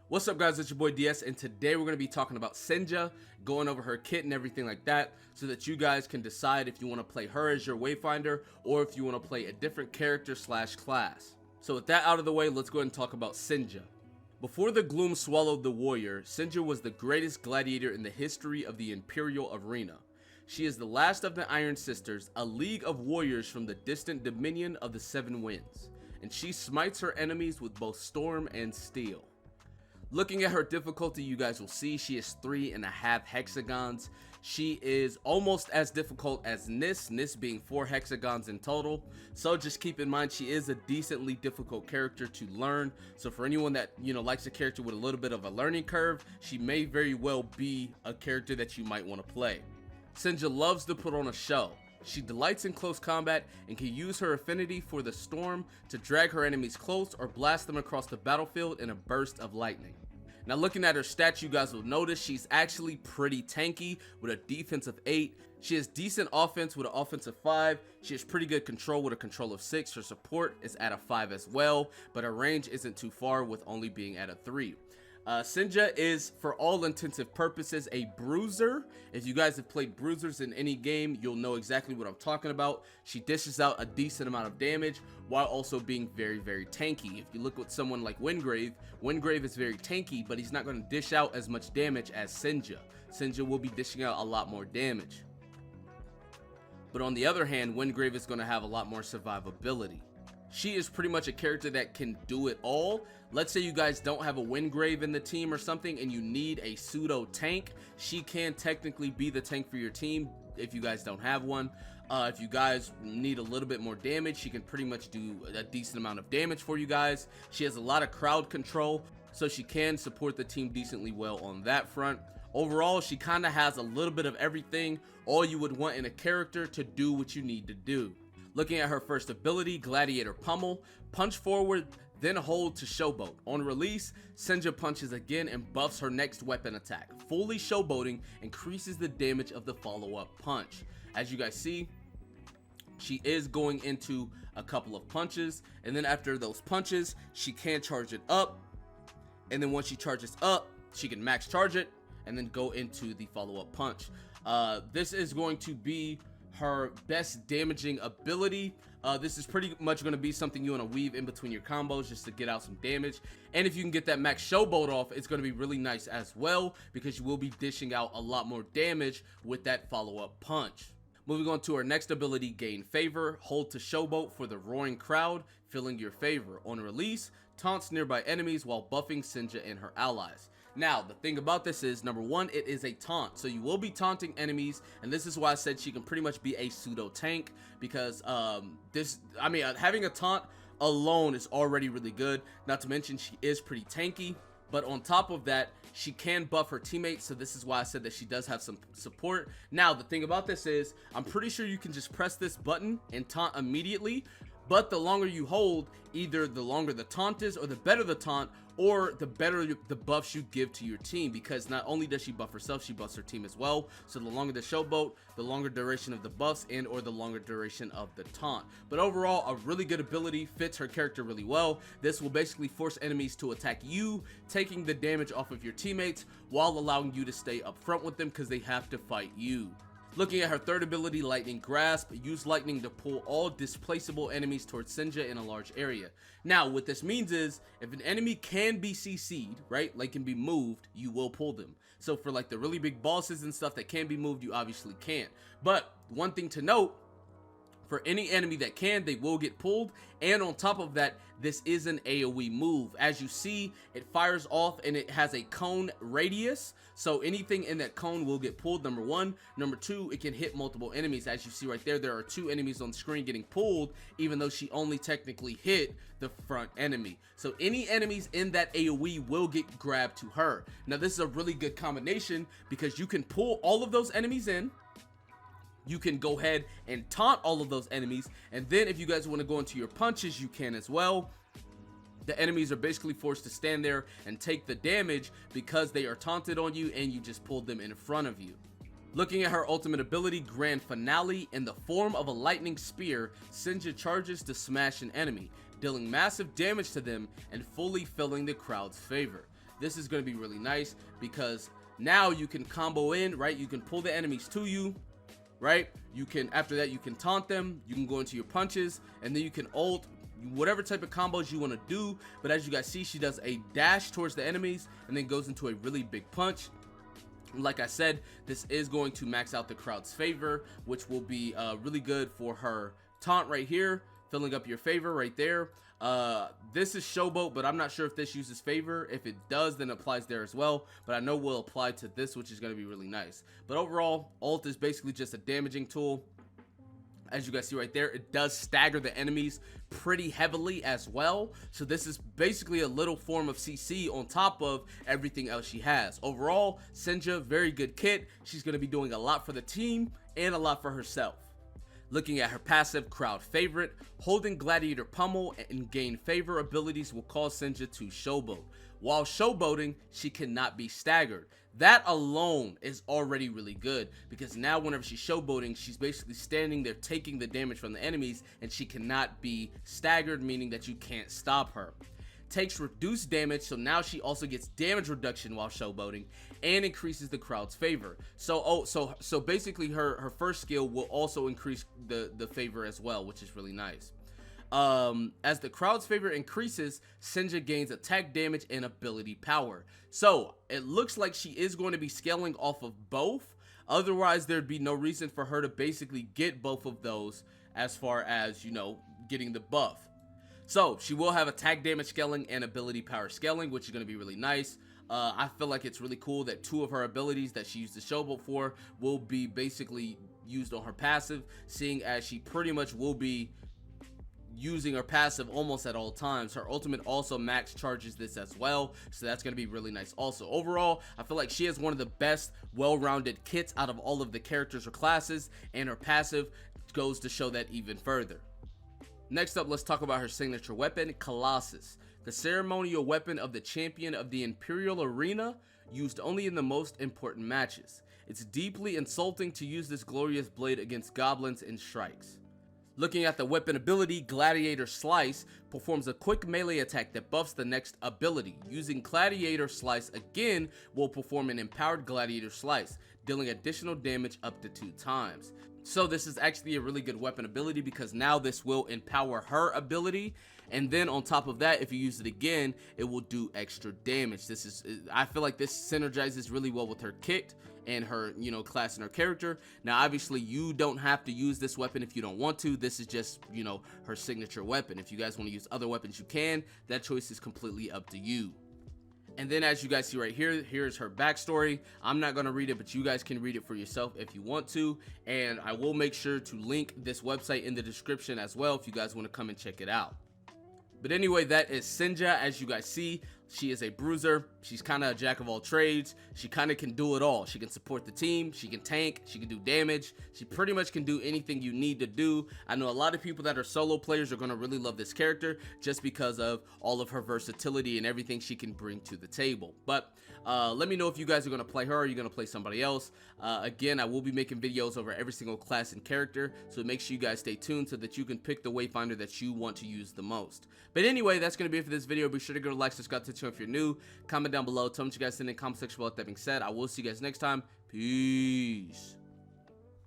What's up guys, it's your boy DS, and today we're going to be talking about Senja, going over her kit and everything like that, so that you guys can decide if you want to play her as your Wayfinder, or if you want to play a different character slash class. So with that out of the way, let's go ahead and talk about Senja. Before the gloom swallowed the warrior, Senja was the greatest gladiator in the history of the Imperial Arena. She is the last of the Iron Sisters, a league of warriors from the distant dominion of the Seven Winds, and she smites her enemies with both storm and steel. Looking at her difficulty, you guys will see she is 3.5 hexagons. She is almost as difficult as Nis being 4 hexagons in total. So just keep in mind she is a decently difficult character to learn. So for anyone that, likes a character with a little bit of a learning curve, she may very well be a character that you might want to play. Senja loves to put on a show. She delights in close combat and can use her affinity for the storm to drag her enemies close or blast them across the battlefield in a burst of lightning. Now looking at her stats, you guys will notice she's actually pretty tanky with a defense of 8. She has decent offense with an offense of 5. She has pretty good control with a control of 6. Her support is at a 5 as well, but her range isn't too far with only being at a 3. Senja is, for all intensive purposes, a bruiser. If you guys have played bruisers in any game, you'll know exactly what I'm talking about. She dishes out a decent amount of damage while also being very, very tanky. If you look at someone like Wingrave is very tanky, but he's not going to dish out as much damage as Senja. Senja will be dishing out a lot more damage. But on the other hand, Wingrave is going to have a lot more survivability. She is pretty much a character that can do it all. Let's say you guys don't have a Wingrave in the team or something and you need a pseudo tank. She can technically be the tank for your team if you guys don't have one. If you guys need a little bit more damage, she can pretty much do a decent amount of damage for you guys. She has a lot of crowd control, so she can support the team decently well on that front. Overall, she kind of has a little bit of everything, all you would want in a character to do what you need to do. Looking at her first ability, Gladiator Pummel, punch forward, then hold to showboat. On release, Senja punches again and buffs her next weapon attack. Fully showboating increases the damage of the follow-up punch. As you guys see, she is going into a couple of punches, and then after those punches, she can charge it up, and then once she charges up, she can max charge it, and then go into the follow-up punch. This is going to be her best damaging ability. This is pretty much going to be something you want to weave in between your combos just to get out some damage. And if you can get that max showboat off, it's going to be really nice as well, because you will be dishing out a lot more damage with that follow-up punch. Moving on to our next ability, Gain Favor, hold to showboat for the roaring crowd, filling your favor. On release, taunts nearby enemies while buffing Senja and her allies. Now, the thing about this is, number one, it is a taunt, so you will be taunting enemies, and this is why I said she can pretty much be a pseudo tank, because having a taunt alone is already really good. Not to mention she is pretty tanky, but on top of that, she can buff her teammates, so this is why I said that she does have some support. Now, the thing about this is, I'm pretty sure you can just press this button and taunt immediately, but the longer you hold, either the longer the taunt is, or the better the taunt, or the better the buffs you give to your team, because not only does she buff herself, she buffs her team as well. So the longer the showboat, the longer duration of the buffs, and or the longer duration of the taunt. But overall, a really good ability, fits her character really well. This will basically force enemies to attack you, taking the damage off of your teammates, while allowing you to stay up front with them because they have to fight you. Looking at her third ability, Lightning Grasp, use lightning to pull all displaceable enemies towards Senja in a large area. Now, what this means is, if an enemy can be CC'd, right, like can be moved, you will pull them. So for like the really big bosses and stuff that can be moved, you obviously can't. But one thing to note, for any enemy that can, they will get pulled, and on top of that, this is an AoE move. As you see, it fires off and it has a cone radius, so anything in that cone will get pulled, number one. Number two, it can hit multiple enemies. As you see right there, there are 2 enemies on the screen getting pulled, even though she only technically hit the front enemy. So any enemies in that AoE will get grabbed to her. Now this is a really good combination, because you can pull all of those enemies in, you can go ahead and taunt all of those enemies, and then if you guys want to go into your punches, you can as well. The enemies are basically forced to stand there and take the damage because they are taunted on you and you just pulled them in front of you. Looking at her ultimate ability, Grand Finale, in the form of a lightning spear, Senja charges to smash an enemy, dealing massive damage to them and fully filling the crowd's favor. this is going to be really nice because now you can combo in, right? You can pull the enemies to you, right? You can, after that, you can taunt them, you can go into your punches, and then you can ult, whatever type of combos you want to do. But as you guys see, she does a dash towards the enemies and then goes into a really big punch. Like I said, this is going to max out the crowd's favor, which will be really good for her taunt right here, filling up your favor right there. This is Showboat, but I'm not sure if this uses favor. If it does, then it applies there as well, but I know will apply to this, which is going to be really nice. But overall, ult is basically just a damaging tool. As you guys see right there, it does stagger the enemies pretty heavily as well. So this is basically a little form of CC on top of everything else she has. Overall, Senja, very good kit. She's going to be doing a lot for the team and a lot for herself. Looking at her passive, crowd favorite, holding gladiator pummel and gain favor abilities will cause Senja to showboat. While showboating, she cannot be staggered. That alone is already really good because now whenever she's showboating, she's basically standing there taking the damage from the enemies and she cannot be staggered, meaning that you can't stop her. Takes reduced damage, so now she also gets damage reduction while showboating and increases the crowd's favor. So basically her first skill will also increase the favor as well, which is really nice. As the crowd's favor increases, Senja gains attack damage and ability power. So it looks like she is going to be scaling off of both. Otherwise, there'd be no reason for her to basically get both of those as far as, you know, getting the buff. So she will have attack damage scaling and ability power scaling, which is going to be really nice. I feel like it's really cool that two of her abilities that she used the showboat for will be basically used on her passive, seeing as she pretty much will be using her passive almost at all times. Her ultimate also max charges this as well, so that's going to be really nice. Also, overall, I feel like she has one of the best well-rounded kits out of all of the characters or classes, and her passive goes to show that even further. Next up, let's talk about her signature weapon, Colossus, the ceremonial weapon of the champion of the Imperial Arena, used only in the most important matches. It's deeply insulting to use this glorious blade against goblins and strikes. Looking at the weapon ability, Gladiator Slice performs a quick melee attack that buffs the next ability. Using Gladiator Slice again will perform an empowered Gladiator Slice, dealing additional damage up to 2 times. So this is actually a really good weapon ability because now this will empower her ability, and then on top of that, if you use it again, it will do extra damage. I feel like this synergizes really well with her kit and her, you know, class and her character. Now obviously you don't have to use this weapon if you don't want to. This is just, you know, her signature weapon. If you guys want to use other weapons, you can. That choice is completely up to you. And then as you guys see right here, here's her backstory. I'm not going to read it, but you guys can read it for yourself if you want to. And I will make sure to link this website in the description as well if you guys want to come and check it out. But anyway, that is Senja. As you guys see, she is a bruiser. She's kind of a jack of all trades. She kind of can do it all. She can support the team. She can tank. She can do damage. She pretty much can do anything you need to do. I know a lot of people that are solo players are going to really love this character just because of all of her versatility and everything she can bring to the table. But let me know if you guys are going to play her or you're going to play somebody else. Again, I will be making videos over every single class and character, so make sure you guys stay tuned so that you can pick the Wayfinder that you want to use the most. But anyway, that's going to be it for this video. Be sure to go to like, subscribe to the channel if you're new. Comment down below. Tell me what you guys think in the comment section. With that being said, I will see you guys next time. Peace.